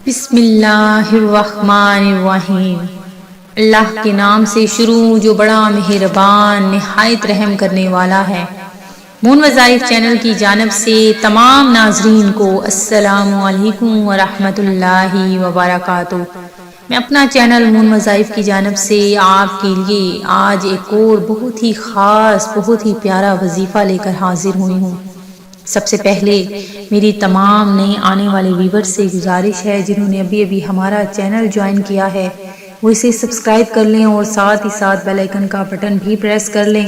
بسم اللہ الرحمن الرحیم۔ اللہ کے نام سے شروع جو بڑا مہربان نہایت رحم کرنے والا ہے۔ مون وظائف چینل کی جانب سے تمام ناظرین کو السلام علیکم ورحمۃ اللہ وبرکاتہ۔ میں اپنا چینل مون وظائف کی جانب سے آپ کے لیے آج ایک اور بہت ہی خاص بہت ہی پیارا وظیفہ لے کر حاضر ہوئی ہوں۔ سب سے پہلے میری تمام نئے آنے والے ویورز سے گزارش ہے جنہوں نے ابھی ہمارا چینل جوائن کیا ہے وہ اسے سبسکرائب کر لیں اور ساتھ ہی ساتھ بیل آئیکن کا بٹن بھی پریس کر لیں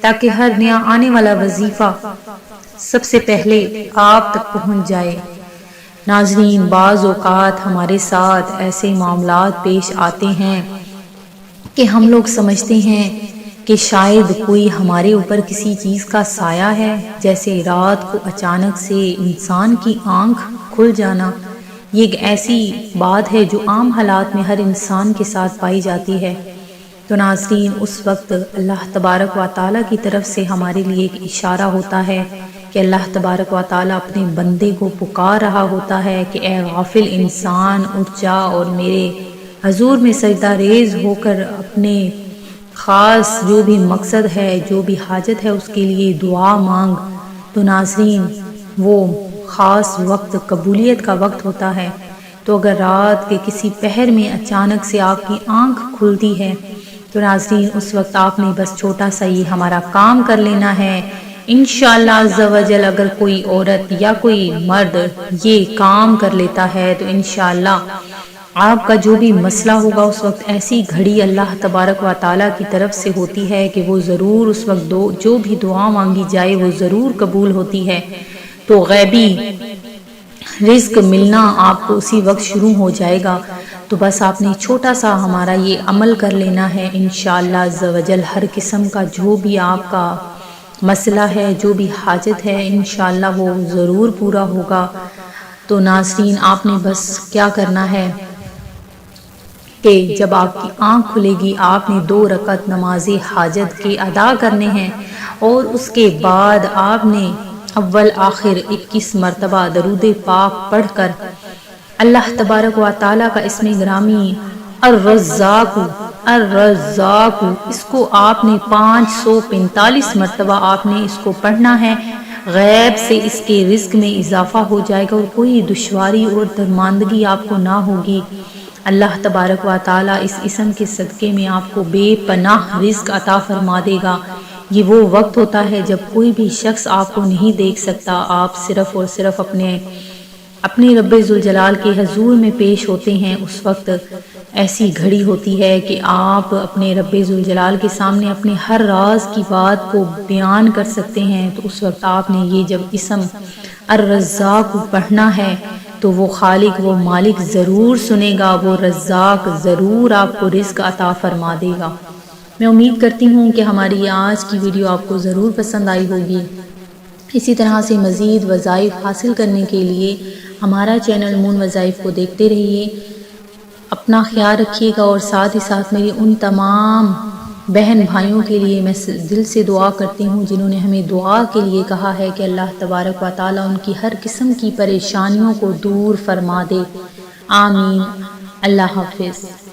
تاکہ ہر نیا آنے والا وظیفہ سب سے پہلے آپ تک پہنچ جائے۔ ناظرین، بعض اوقات ہمارے ساتھ ایسے معاملات پیش آتے ہیں کہ ہم لوگ سمجھتے ہیں کہ شاید کوئی ہمارے اوپر کسی چیز کا سایہ ہے، جیسے رات کو اچانک سے انسان کی آنکھ کھل جانا۔ یہ ایک ایسی بات ہے جو عام حالات میں ہر انسان کے ساتھ پائی جاتی ہے۔ تو ناظرین، اس وقت اللہ تبارک و تعالیٰ کی طرف سے ہمارے لیے ایک اشارہ ہوتا ہے کہ اللہ تبارک و تعالیٰ اپنے بندے کو پکار رہا ہوتا ہے کہ اے غافل انسان، اٹھ جا اور میرے حضور میں سجدہ ریز ہو کر اپنے خاص جو بھی مقصد ہے، جو بھی حاجت ہے، اس کے لیے دعا مانگ۔ تو ناظرین، وہ خاص وقت قبولیت کا وقت ہوتا ہے۔ تو اگر رات کے کسی پہر میں اچانک سے آپ کی آنکھ کھلتی ہے تو ناظرین، اس وقت آپ نے بس چھوٹا سا یہ ہمارا کام کر لینا ہے۔ انشاءاللہ عز و جل اگر کوئی عورت یا کوئی مرد یہ کام کر لیتا ہے تو انشاءاللہ آپ کا جو بھی مسئلہ ہوگا اس وقت ایسی گھڑی اللہ تبارک و تعالیٰ کی طرف سے ہوتی ہے کہ وہ ضرور اس وقت جو بھی دعا مانگی جائے وہ ضرور قبول ہوتی ہے۔ تو غیبی رزق ملنا آپ کو اسی وقت شروع ہو جائے گا۔ تو بس آپ نے چھوٹا سا ہمارا یہ عمل کر لینا ہے۔ انشاءاللہ عز و جل ہر قسم کا جو بھی آپ کا مسئلہ ہے، جو بھی حاجت ہے، انشاءاللہ وہ ضرور پورا ہوگا۔ تو ناظرین، آپ نے بس کیا کرنا ہے کہ جب آپ کی آنکھ کھلے گی آپ نے 2 رکعت نماز حاجت کے ادا کرنے ہیں اور اس کے بعد آپ نے اول آخر 21 مرتبہ درود پاک پڑھ کر اللہ تبارک و تعالیٰ کا اسم گرامی الرزاق اس کو آپ نے 545 مرتبہ آپ نے اس کو پڑھنا ہے۔ غیب سے اس کے رزق میں اضافہ ہو جائے گا اور کوئی دشواری اور درماندگی آپ کو نہ ہوگی۔ اللہ تبارک و تعالیٰ اس اسم کے صدقے میں آپ کو بے پناہ رزق عطا فرما دے گا۔ یہ وہ وقت ہوتا ہے جب کوئی بھی شخص آپ کو نہیں دیکھ سکتا، آپ صرف اور صرف اپنے رب ذوالجلال کے حضور میں پیش ہوتے ہیں۔ اس وقت ایسی گھڑی ہوتی ہے کہ آپ اپنے رب ذوالجلال کے سامنے اپنے ہر راز کی بات کو بیان کر سکتے ہیں۔ تو اس وقت آپ نے یہ جب اسم الرزاق پڑھنا ہے تو وہ خالق وہ مالک ضرور سنے گا، وہ رزاق ضرور آپ کو رزق عطا فرما دے گا۔ میں امید کرتی ہوں کہ ہماری آج کی ویڈیو آپ کو ضرور پسند آئی ہوگی۔ اسی طرح سے مزید وظائف حاصل کرنے کے لیے ہمارا چینل مون وظائف کو دیکھتے رہیے۔ اپنا خیال رکھیے گا اور ساتھ ہی ساتھ میری ان تمام بہن بھائیوں کے لیے میں دل سے دعا کرتی ہوں جنہوں نے ہمیں دعا کے لیے کہا ہے کہ اللہ تبارک و تعالیٰ ان کی ہر قسم کی پریشانیوں کو دور فرما دے۔ آمین۔ اللہ حافظ۔